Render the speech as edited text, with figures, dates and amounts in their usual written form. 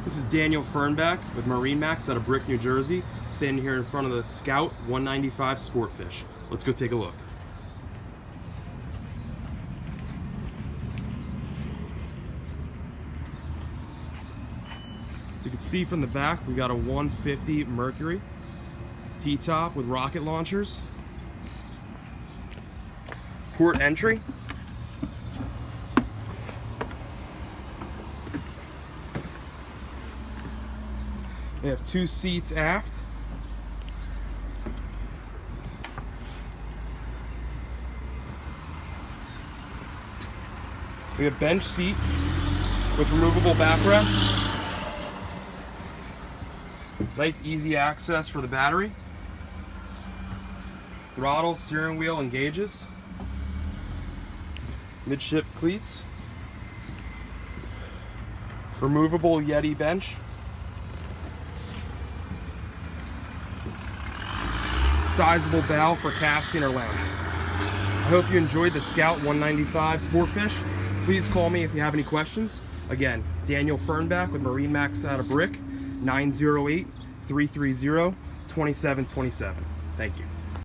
This is Daniel Fernback with MarineMax out of Brick, New Jersey, standing here in front of the Scout 195 Sportfish. Let's go take a look. So you can see from the back, we got a 150 Mercury T-top with rocket launchers, port entry, we have 2 seats aft, we have bench seat with removable backrest, nice easy access for the battery, throttle, steering wheel, and gauges, midship cleats, removable Yeti bench, sizable bow for casting or lounging. I hope you enjoyed the Scout 195 Sportfish. Please call me if you have any questions. Again, Daniel Fernback with MarineMax out of Brick, 908-330-2727. Thank you.